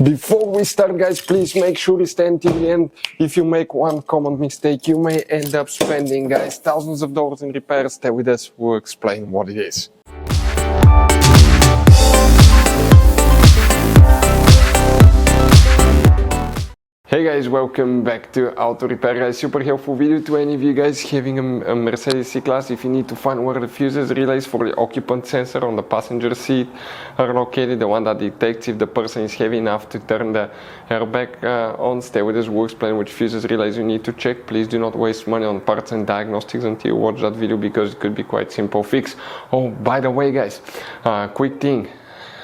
Before we start, guys, please make sure you stay until the end. If you make one common mistake, you may end up spending, guys, thousands of dollars in repairs. Stay with us, we'll explain what it is. Hey guys, welcome back to Auto Repair, guys. Super helpful video to any of you guys having a Mercedes C-Class. If you need to find where the fuses relays for the occupant sensor on the passenger seat are located, the one that detects if the person is heavy enough to turn the airbag on, stay with us. We'll explain which fuses relays you need to check. Please do not waste money on parts and diagnostics until you watch that video, because it could be quite simple fix. Oh, by the way, guys, quick thing.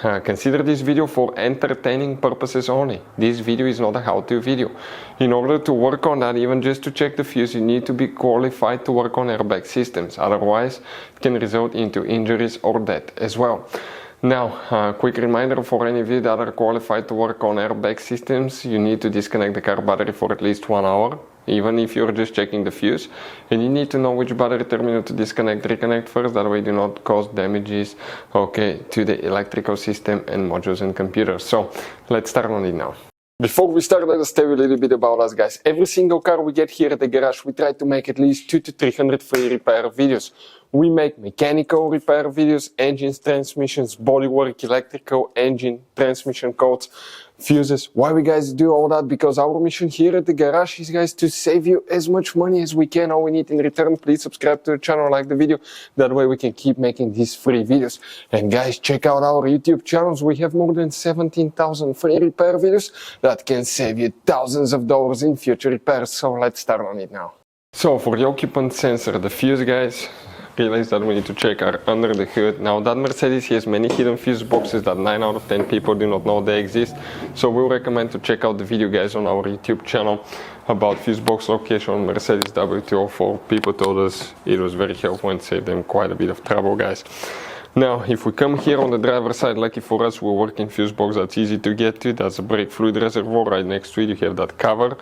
Consider this video for entertaining purposes only. This video is not a how-to video. In order to work on that, even just to check the fuse, you need to be qualified to work on airbag systems. Otherwise, it can result into injuries or death as well. Now, quick reminder for any of you that are qualified to work on airbag systems, you need to disconnect the car battery for at least 1 hour, even if you're just checking the fuse. And you need to know which battery terminal to disconnect, reconnect first, that way you do not cause damages, okay, to the electrical system and modules and computers. So, let's start on it now. Before we start, let us tell you a little bit about us, guys. Every single car we get here at the garage, we try to make at least 200 to 300 free repair videos. We make mechanical repair videos, engines, transmissions, bodywork, electrical, engine, transmission codes, fuses. Why we guys do all that? Because our mission here at the garage is, guys, to save you as much money as we can. All we need in return, please subscribe to the channel, like the video. That way we can keep making these free videos. And guys, check out our YouTube channels. We have more than 17,000 free repair videos that can save you thousands of dollars in future repairs. So let's start on it now. So for the occupant sensor, the fuse, guys, relays that we need to check are under the hood. Now, that Mercedes has many hidden fuse boxes that 9 out of 10 people do not know they exist. So we'll recommend to check out the video, guys, on our YouTube channel about fuse box location on Mercedes W204. People told us it was very helpful and saved them quite a bit of trouble, guys. Now, if we come here on the driver's side, lucky for us, we're working fuse box that's easy to get to. That's a brake fluid reservoir. Right next to it, you have that cover.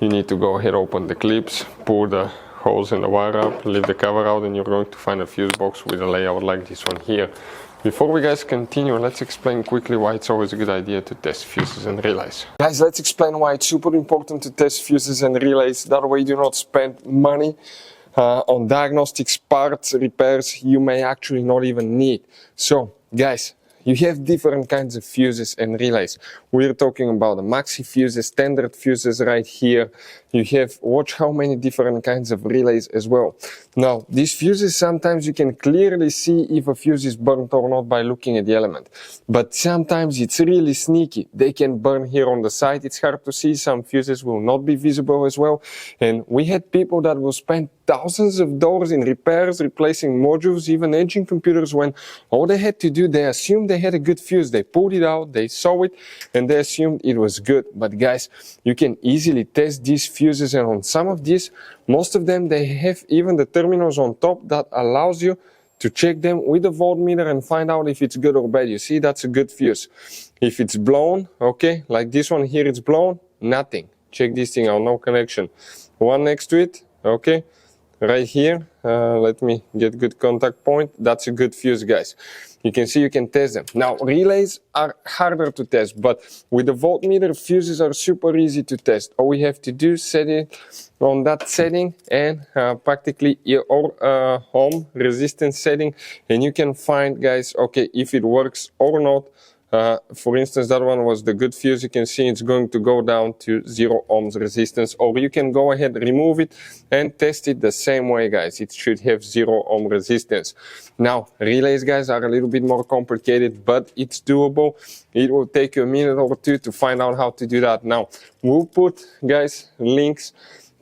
You need to go ahead, open the clips, pull the holes in the wire up, leave the cover out, and you're going to find a fuse box with a layout like this one here. Before we guys continue, let's explain quickly why it's always a good idea to test fuses and relays. Guys, let's explain why it's super important to test fuses and relays. That way you do not spend money on diagnostics, parts, repairs you may actually not even need. So, guys, you have different kinds of fuses and relays. We're talking about the maxi fuses, standard fuses right here. You have, watch how many different kinds of relays as well. Now, these fuses, sometimes you can clearly see if a fuse is burnt or not by looking at the element. But sometimes it's really sneaky. They can burn here on the side. It's hard to see. Some fuses will not be visible as well. And we had people that will spend thousands of dollars in repairs, replacing modules, even engine computers, when all they had to do, they assumed they had a good fuse. They pulled it out, they saw it, and they assumed it was good. But guys, you can easily test these fuses, and on some of these, most of them, they have even the terminals on top that allows you to check them with a voltmeter and find out if it's good or bad. You see, that's a good fuse. If it's blown, okay, like this one here, it's blown, nothing. Check this thing out, no connection. One next to it, okay. Right here, let me get good contact point. That's a good fuse, guys. You can see you can test them. Now, relays are harder to test, but with the voltmeter, fuses are super easy to test. All we have to do is set it on that setting and practically your home resistance setting, and you can find, guys, okay, if it works or not. For instance, that one was the good fuse. You can see it's going to go down to 0 ohms resistance, or you can go ahead, remove it and test it the same way, guys. It should have 0 ohm resistance. Now, relays, guys, are a little bit more complicated, but it's doable. It will take you a minute or two to find out how to do that. Now, we'll put, guys, links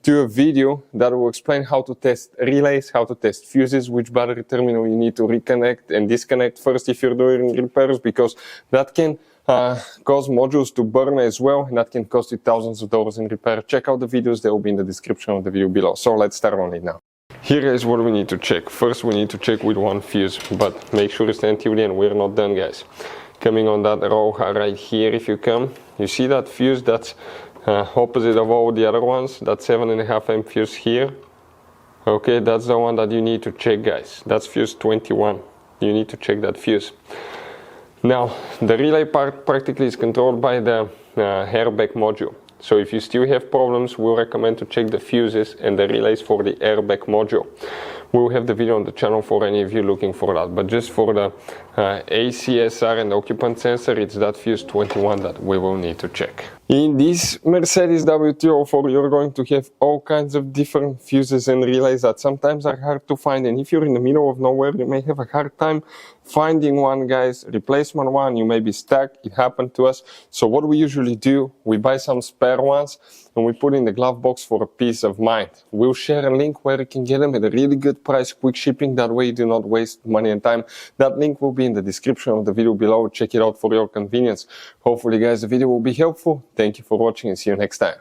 to a video that will explain how to test relays, how to test fuses, which battery terminal you need to reconnect and disconnect first if you're doing repairs, because that can cause modules to burn as well, and that can cost you thousands of dollars in repair. Check out the videos, they will be in the description of the video below. So let's start on it now. Here is what we need to check. First, we need to check with one fuse, but make sure you stay until the end. We're not done, guys. Coming on that row right here, if you come, you see that fuse that's opposite of all the other ones, that 7.5 amp fuse here. Okay, that's the one that you need to check, guys. That's fuse 21. You need to check that fuse. Now, the relay part practically is controlled by the airbag module. So if you still have problems, we'll recommend to check the fuses and the relays for the airbag module. We'll have the video on the channel for any of you looking for that. But just for the ACSR and occupant sensor, it's that fuse 21 that we will need to check. In this Mercedes W204, you're going to have all kinds of different fuses and relays that sometimes are hard to find. And if you're in the middle of nowhere, you may have a hard time finding one, guys. Replacement one, you may be stuck. It happened to us. So what we usually do, we buy some spare ones and we put in the glove box for a peace of mind. We'll share a link where you can get them at a really good price, quick shipping. That way you do not waste money and time. That link will be in the description of the video below. Check it out for your convenience. Hopefully, guys, the video will be helpful. Thank you for watching and see you next time.